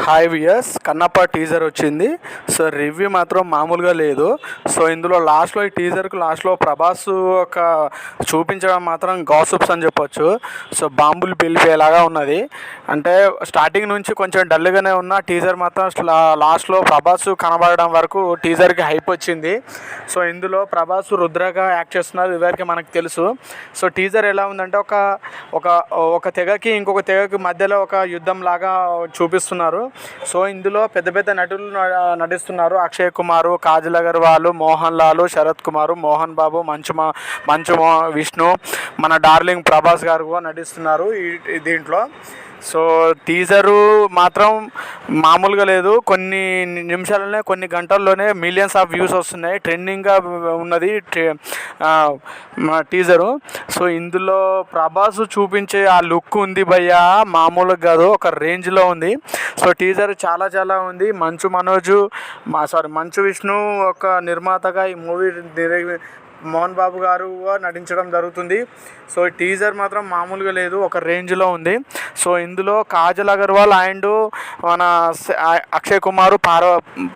Hi viewers, Kannappa teaser వచ్చింది. So review మాత్రం మామూలుగా లేదు. సో ఇందులో లాస్ట్లో ఈ టీజర్కు లాస్ట్లో ప్రభాస్ ఒక చూపించడం మాత్రం గాసిప్స్ అని చెప్పొచ్చు. సో బాంబులు పేలిపోయేలాగా ఉన్నది. అంటే స్టార్టింగ్ నుంచి కొంచెం డల్గానే ఉన్న టీజర్ మాత్రం లాస్ట్లో ప్రభాస్ కనబడడం వరకు టీజర్కి హైప్ వచ్చింది. సో ఇందులో ప్రభాస్ రుద్రగా యాక్ట్ చేస్తున్నారు, ఇవరికి మనకు తెలుసు. సో టీజర్ ఎలా ఉందంటే ఒక తెగకి ఇంకొక తెగకి మధ్యలో ఒక యుద్ధం లాగా చూపిస్తున్నారు. సో ఇందులో పెద్ద పెద్ద నటులు నటిస్తున్నారు. అక్షయ్ కుమారు, కాజల్ అగర్వాల్, మోహన్ లాల్, శరత్ కుమారు, మోహన్ బాబు, మంచు విష్ణు, మన డార్లింగ్ ప్రభాస్ గారు కూడా నటిస్తున్నారు దీంట్లో. సో టీజరు మాత్రం మామూలుగా లేదు. కొన్ని నిమిషాలనే కొన్ని గంటల్లోనే మిలియన్స్ ఆఫ్ వ్యూస్ వస్తున్నాయి. ట్రెండింగ్గా ఉన్నది టీజరు. సో ఇందులో ప్రభాస్ చూపించే ఆ లుక్ ఉంది భయ్యా, మామూలుగా కాదు, ఒక రేంజ్లో ఉంది. సో టీజర్ చాలా ఉంది. మంచు విష్ణు ఒక నిర్మాతగా ఈ మూవీ మోహన్ బాబు గారు నటించడం జరుగుతుంది. సో టీజర్ మాత్రం మామూలుగా లేదు, ఒక రేంజ్లో ఉంది. సో ఇందులో కాజల్ అగర్వాల్ అండ్ మన అక్షయ్ కుమార్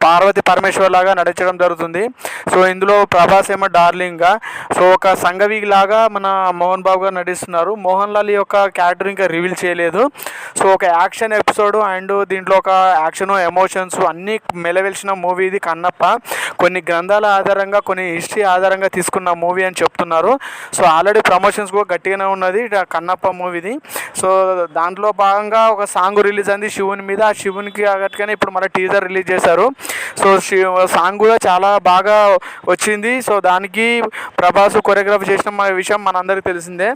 పార్వతి పరమేశ్వర్ లాగా నటించడం జరుగుతుంది. సో ఇందులో ప్రభాస్ ఏమో డార్లింగ్గా, సో ఒక సంఘవి లాగా మన మోహన్ బాబు గారు నటిస్తున్నారు. మోహన్ లాల్ యొక్క క్యారెక్టర్ ఇంకా రివీల్ చేయలేదు. సో ఒక యాక్షన్ ఎపిసోడ్ అండ్ దీంట్లో ఒక యాక్షన్ ఎమోషన్స్ అన్నీ మెలవెలిసిన మూవీ ఇది కన్నప్ప. కొన్ని గ్రంథాల ఆధారంగా, కొన్ని హిస్టరీ ఆధారంగా తీసుకున్న మూవీ అని చెప్తున్నారు. సో ఆల్రెడీ ప్రమోషన్స్ కూడా గట్టిగానే ఉన్నది కన్నప్ప మూవీది. సో దాంట్లో భాగంగా ఒక సాంగ్ రిలీజ్ అయింది శివుని మీద. ఆ శివునికి గట్టిగానే ఇప్పుడు మన టీజర్ రిలీజ్ చేశారు. సో సాంగ్ కూడా చాలా బాగా వచ్చింది. సో దానికి ప్రభాస్ కొరియోగ్రఫీ చేసిన విషయం మనందరికీ తెలిసిందే.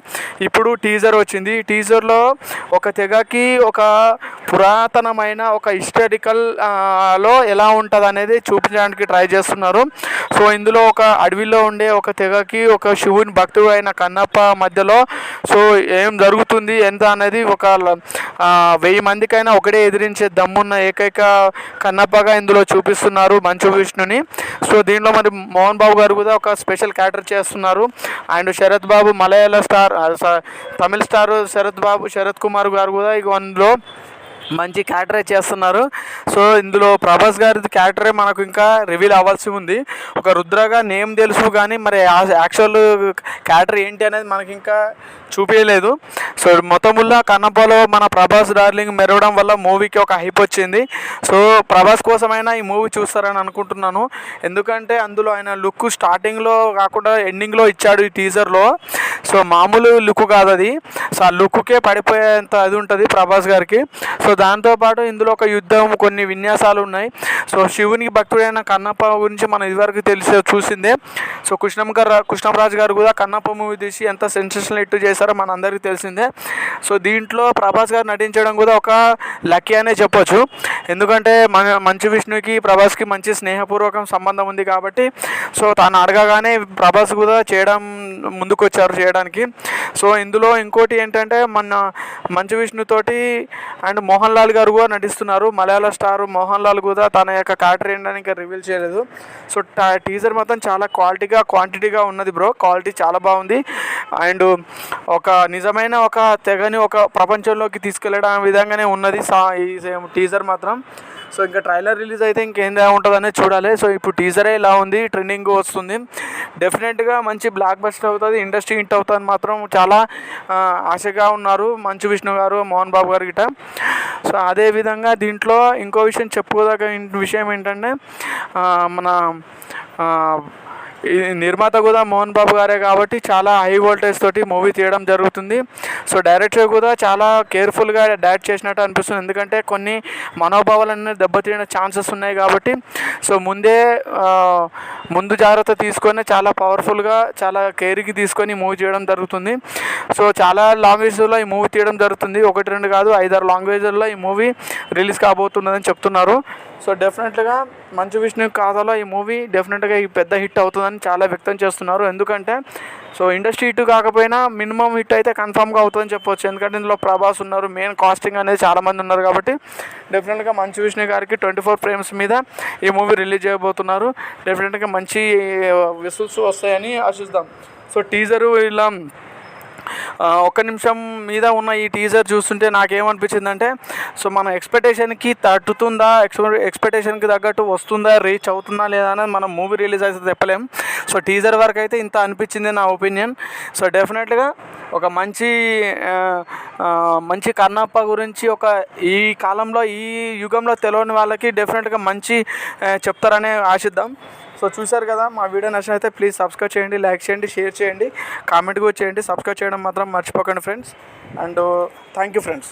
ఇప్పుడు టీజర్ వచ్చింది. టీజర్లో ఒక తెగకి ఒక పురాతనమైన ఒక హిస్టారికల్ లో ఎలా ఉంటుంది అనేది చూపించడానికి ట్రై చేస్తున్నారు. సో ఇందులో ఒక అడవిలో ఉండే ఒక తెగకి ఒక శివుని భక్తుడు అయిన కన్నప్ప మధ్యలో సో ఏం జరుగుతుంది ఎంత అనేది ఒక 1000 మందికైనా ఒకటే ఎదిరించే దమ్మున్న ఏకైక కన్నప్పగా ఇందులో చూపిస్తున్నారు మంచు విష్ణుని. సో దీంట్లో మరి మోహన్ బాబు గారు కూడా ఒక స్పెషల్ క్యారెక్టర్ చేస్తున్నారు. And Sarath Babu Malayala star, Tamil star Sarath Kumar garu కూడా అందులో మంచి క్యారెక్టరే చేస్తున్నారు. సో ఇందులో ప్రభాస్ గారి క్యారెక్టరే మనకు ఇంకా రివీల్ అవ్వాల్సి ఉంది. ఒక రుద్రగా నేమ్ తెలుసు కానీ మరి యాక్చువల్ క్యారెక్టర్ ఏంటి అనేది మనకి ఇంకా చూపించలేదు. సో మొత్తముల్లా కన్నప్పలో మన ప్రభాస్ డార్లింగ్ మెరవడం వల్ల మూవీకి ఒక హైప్ వచ్చింది. సో ప్రభాస్ కోసమైనా ఈ మూవీ చూస్తారని అనుకుంటున్నాను. ఎందుకంటే అందులో ఆయన లుక్ స్టార్టింగ్లో కాకుండా ఎండింగ్లో ఇచ్చాడు ఈ టీజర్లో. సో మామూలు లుక్ కాదు అది. సో ఆ లుక్కే పడిపోయేంత అది ఉంటుంది ప్రభాస్ గారికి. సో దాంతోపాటు ఇందులో ఒక యుద్ధం, కొన్ని విన్యాసాలు ఉన్నాయి. సో శివునికి భక్తుడైన కన్నప్ప గురించి మనం ఇదివరకు చూసిందే. సో కృష్ణంరాజు గారు కూడా కన్నప్ప మూవీ తీసి ఎంత సెన్సేషనల్ హిట్ చేశారో మన అందరికీ తెలిసిందే. సో దీంట్లో ప్రభాస్ గారు నటించడం కూడా ఒక లక్కీ అనే చెప్పొచ్చు. ఎందుకంటే మంచు విష్ణుకి ప్రభాస్కి మంచి స్నేహపూర్వకం సంబంధం ఉంది కాబట్టి సో తాను అడగగానే ప్రభాస్ కూడా ముందుకొచ్చారు చేయడానికి. సో ఇందులో ఇంకోటి ఏంటంటే మన మంచు విష్ణుతోటి అండ్ మోహన్ లాల్ గారు కూడా నటిస్తున్నారు. మలయాళ స్టార్ మోహన్ లాల్ కూడా తన యొక్క క్యారెక్టర్ ఏంటని ఇంకా రివీల్ చేయలేదు. సో టీజర్ మొత్తం చాలా క్వాంటిటీగా ఉన్నది బ్రో. క్వాలిటీ చాలా బాగుంది. అండ్ ఒక నిజమైన ఒక తెగని ఒక ప్రపంచంలోకి తీసుకెళ్ళడం విధంగానే ఉన్నది ఈ టీజర్ మాత్రం. సో ఇంకా ట్రైలర్ రిలీజ్ అయితే ఇంకేం ఉంటుందనేది చూడాలి. సో ఇప్పుడు టీజరే ఇలా ఉంది, ట్రెండింగ్ వస్తుంది. డెఫినెట్గా మంచి బ్లాక్ బస్టర్ అవుతుంది, ఇండస్ట్రీ హిట్ అవుతుంది మాత్రం చాలా ఆశగా ఉన్నారు మంచు విష్ణు గారు, మోహన్ బాబు గారు గిట. సో అదేవిధంగా దీంట్లో ఇంకో విషయం చెప్పుకోదగ్గ విషయం ఏంటంటే మన ఈ నిర్మాత కూడా మోహన్ బాబు గారే కాబట్టి చాలా హై వోల్టేజ్ తోటి మూవీ తీయడం జరుగుతుంది. సో డైరెక్టర్ కూడా చాలా కేర్ఫుల్గా డైరెక్ట్ చేసినట్టు అనిపిస్తుంది. ఎందుకంటే కొన్ని మనోభావాలన్నీ దెబ్బతీయడం ఛాన్సెస్ ఉన్నాయి కాబట్టి సో ముందు జాగ్రత్త తీసుకొని చాలా పవర్ఫుల్గా చాలా కేర్కి తీసుకొని మూవీ చేయడం జరుగుతుంది. సో చాలా లాంగ్వేజ్లో ఈ మూవీ తీయడం జరుగుతుంది. 1-2 కాదు, 5-6 లాంగ్వేజ్ల్లో ఈ మూవీ రిలీజ్ కాబోతున్నదని చెప్తున్నారు. సో డెఫినెట్గా మంచు విష్ణు ఖాతాలో ఈ మూవీ డెఫినెట్గా ఈ పెద్ద హిట్ అవుతుందని చాలా వ్యక్తం చేస్తున్నారు. ఎందుకంటే సో ఇండస్ట్రీ హిట్ కాకపోయినా మినిమం హిట్ అయితే కన్ఫామ్గా అవుతుందని చెప్పవచ్చు. ఎందుకంటే ఇందులో ప్రభాస్ ఉన్నారు, మెయిన్ కాస్టింగ్ అనేది చాలామంది ఉన్నారు కాబట్టి డెఫినెట్గా మంచు విష్ణు గారికి 24 ఫ్రేమ్స్ మీద ఈ మూవీ రిలీజ్ చేయబోతున్నారు. డెఫినెట్గా మంచి విసుల్స్ వస్తాయని ఆశిద్దాం. సో టీజరు ఇలా ఒక్క నిమిషం మీద ఉన్న ఈ టీజర్ చూస్తుంటే నాకేమనిపించిందంటే సో మన ఎక్స్పెక్టేషన్కి తట్టుతుందా, ఎక్స్పెక్టేషన్కి తగ్గట్టు వస్తుందా, రీచ్ అవుతుందా లేదా అనేది మనం మూవీ రిలీజ్ అయితే చెప్పలేం. సో టీజర్ వరకు అయితే ఇంత అనిపించింది నా ఒపీనియన్. సో డెఫినెట్గా ఒక మంచి కన్నప్ప గురించి ఈ కాలంలో ఈ యుగంలో తెలియని వాళ్ళకి డెఫినెట్గా మంచి చెప్తారనే ఆశిద్దాం. సో చూశారు కదా, మా వీడియో నచ్చినైతే ప్లీజ్ సబ్స్క్రైబ్ చేయండి, లైక్ చేయండి, షేర్ చేయండి, కామెంట్ కూడా చేయండి. సబ్స్క్రైబ్ చేయడం మాత్రం మర్చిపోకండి friends. And thank you friends.